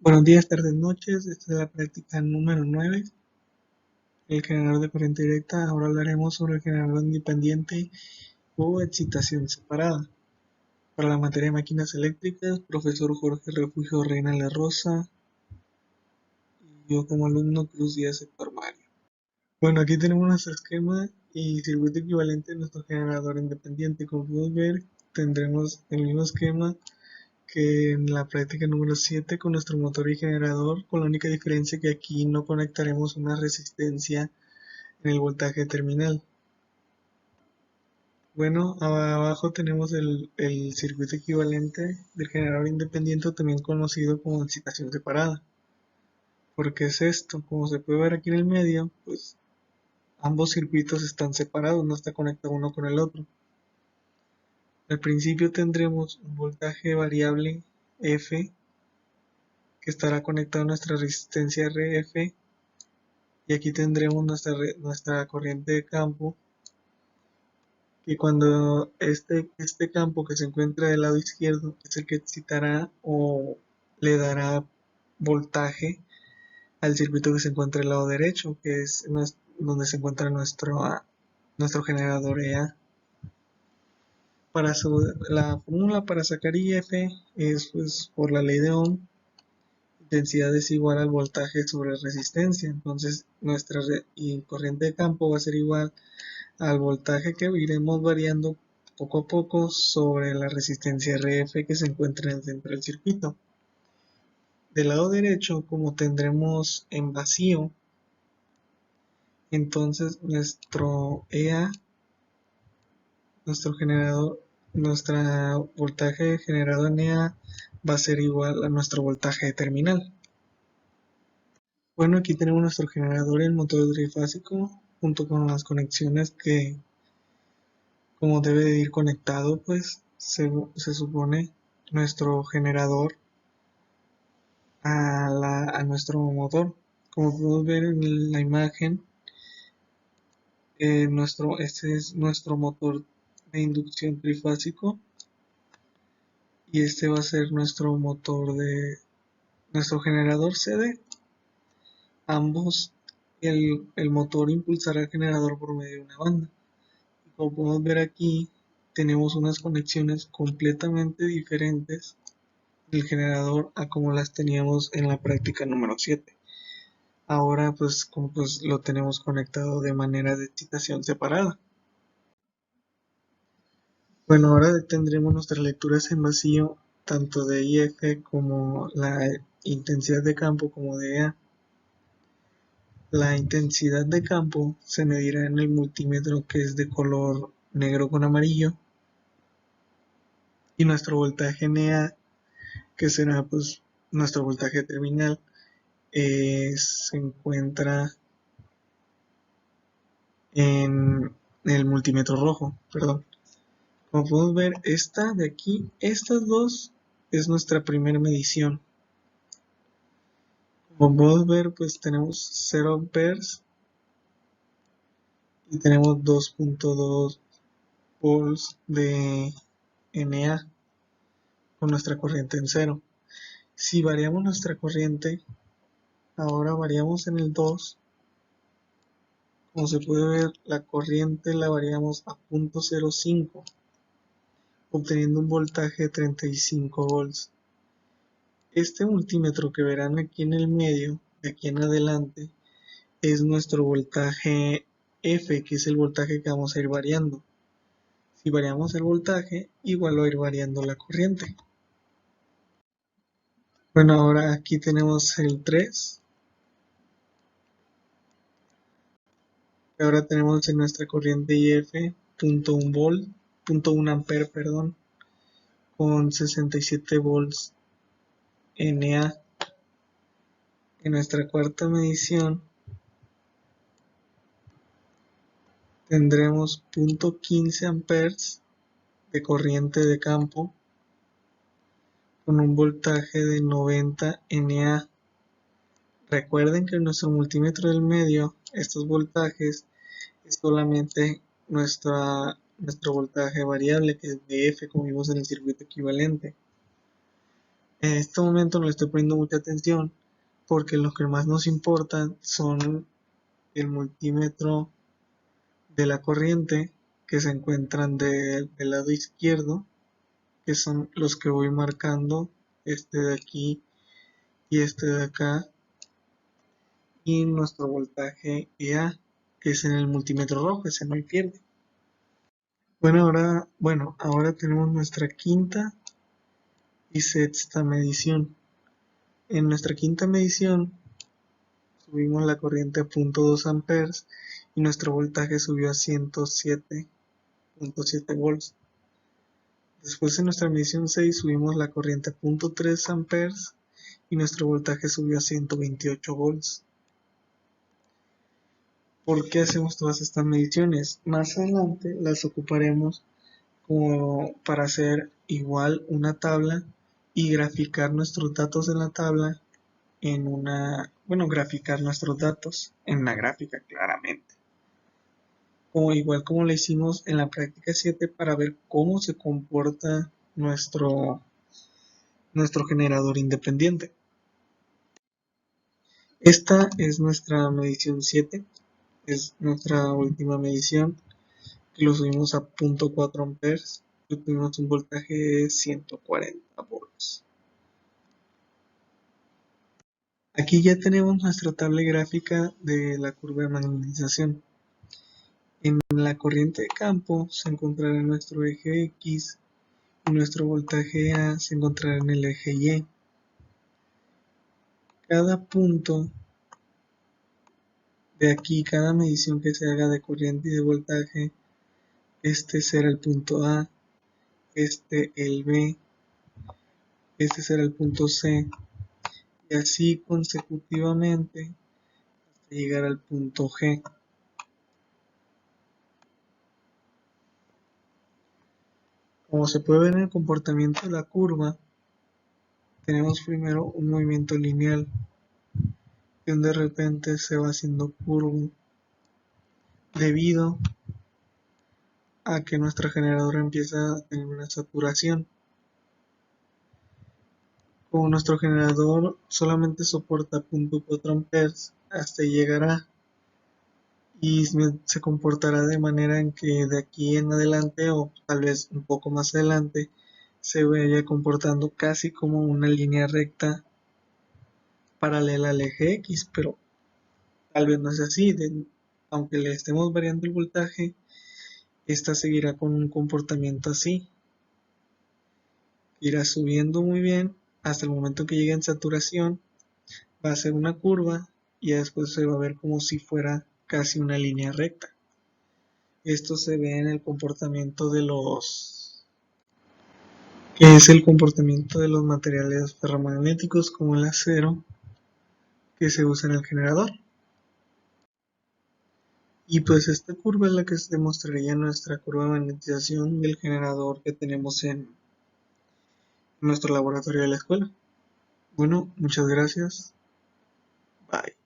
Buenos días, tardes, noches. Esta es la práctica número 9, el generador de corriente directa. Ahora hablaremos sobre el generador independiente o excitación separada. Para la materia de máquinas eléctricas, profesor Jorge Refugio Reina La Rosa y yo como alumno Cruz Díaz Héctor Mario. Bueno, aquí tenemos nuestro esquema y circuito equivalente de nuestro generador independiente. Como podemos ver, tendremos el mismo esquema que en la práctica número 7 con nuestro motor y generador, con la única diferencia que aquí no conectaremos una resistencia en el voltaje terminal. Bueno, abajo tenemos el circuito equivalente del generador independiente, también conocido como excitación separada. ¿Por qué es esto? Como se puede ver aquí en el medio, pues ambos circuitos están separados, no está conectado uno con el otro. Al principio tendremos un voltaje variable F que estará conectado a nuestra resistencia RF, y aquí tendremos nuestra corriente de campo, que cuando este campo que se encuentra del lado izquierdo es el que excitará o le dará voltaje al circuito que se encuentra del lado derecho, que es donde se encuentra nuestro generador EA. La fórmula para sacar IF es, pues, por la ley de Ohm, intensidad es igual al voltaje sobre resistencia. Entonces nuestra corriente de campo va a ser igual al voltaje que iremos variando poco a poco sobre la resistencia RF que se encuentra dentro del circuito. Del lado derecho, como tendremos en vacío, entonces nuestro EA, nuestro generador, nuestro voltaje generado en EA va a ser igual a nuestro voltaje terminal. Bueno, aquí tenemos nuestro generador, el motor trifásico, junto con las conexiones que, como debe de ir conectado, pues se supone nuestro generador a nuestro motor. Como podemos ver en la imagen, este es nuestro motor de inducción trifásico, y este va a ser nuestro motor de nuestro generador CD. Ambos, el motor impulsará el generador por medio de una banda. Como podemos ver aquí, tenemos unas conexiones completamente diferentes del generador a como las teníamos en la práctica número 7. Ahora pues como pues lo tenemos conectado de manera de excitación separada. Bueno, ahora tendremos nuestras lecturas en vacío, tanto de IF como la intensidad de campo como de EA. La intensidad de campo se medirá en el multímetro, que es de color negro con amarillo, y nuestro voltaje en EA, que será pues nuestro voltaje terminal, se encuentra en el multímetro rojo, perdón. Como podemos ver, esta de aquí, estas dos es nuestra primera medición. Como podemos ver, pues tenemos 0 amperes y tenemos 2.2 volts de NA con nuestra corriente en cero. Si variamos nuestra corriente, ahora variamos en el 2. Como se puede ver, la corriente la variamos a 0.05, obteniendo un voltaje de 35 volts. Este multímetro que verán aquí en el medio, de aquí en adelante, es nuestro voltaje F, que es el voltaje que vamos a ir variando. Si variamos el voltaje, igual va a ir variando la corriente. Bueno, ahora aquí tenemos el 3. Ahora tenemos en nuestra corriente IF 0.1 volt, 0.1 ampere, perdón, con 67 volts NA. En nuestra cuarta medición tendremos 0.15 amperes de corriente de campo con un voltaje de 90 NA. Recuerden que en nuestro multímetro del medio, estos voltajes es solamente nuestro voltaje variable, que es de F, como vimos en el circuito equivalente. En este momento no le estoy poniendo mucha atención porque los que más nos importan son el multímetro de la corriente que se encuentran del lado izquierdo, que son los que voy marcando, este de aquí y este de acá, y nuestro voltaje EA, que es en el multímetro rojo, ese no hay pierde. Ahora tenemos nuestra quinta y sexta medición. En nuestra quinta medición subimos la corriente a 0.2 amperes y nuestro voltaje subió a 107.7 volts. Después en nuestra medición 6 subimos la corriente a 0.3 amperes y nuestro voltaje subió a 128 volts. ¿Por qué hacemos todas estas mediciones? Más adelante las ocuparemos como para hacer igual una tabla y graficar nuestros datos en la tabla graficar nuestros datos en la gráfica claramente. Igual como lo hicimos en la práctica 7 para ver cómo se comporta nuestro generador independiente. Esta es nuestra medición 7, es nuestra última medición, que lo subimos a 0.4 amperes y tuvimos un voltaje de 140 volts. Aquí ya tenemos nuestra tabla gráfica de la curva de magnetización. En la corriente de campo se encontrará nuestro eje X y nuestro voltaje A se encontrará en el eje Y. Cada punto de aquí, cada medición que se haga de corriente y de voltaje, este será el punto A, este el B, este será el punto C, y así consecutivamente hasta llegar al punto G. Como se puede ver en el comportamiento de la curva, tenemos primero un movimiento lineal, que de repente se va haciendo curvo debido a que nuestro generador empieza a tener una saturación. Como nuestro generador solamente soporta 0.4 amperes, hasta llegará y se comportará de manera en que de aquí en adelante o tal vez un poco más adelante se vaya comportando casi como una línea recta paralela al eje X, pero tal vez no es así. Aunque le estemos variando el voltaje, esta seguirá con un comportamiento así. Irá subiendo muy bien hasta el momento que llegue en saturación, va a ser una curva y después se va a ver como si fuera casi una línea recta. Esto se ve en el comportamiento de los materiales ferromagnéticos como el acero que se usa en el generador. Y pues esta curva es la que se demostraría nuestra curva de magnetización del generador que tenemos en nuestro laboratorio de la escuela. Bueno, muchas gracias. Bye.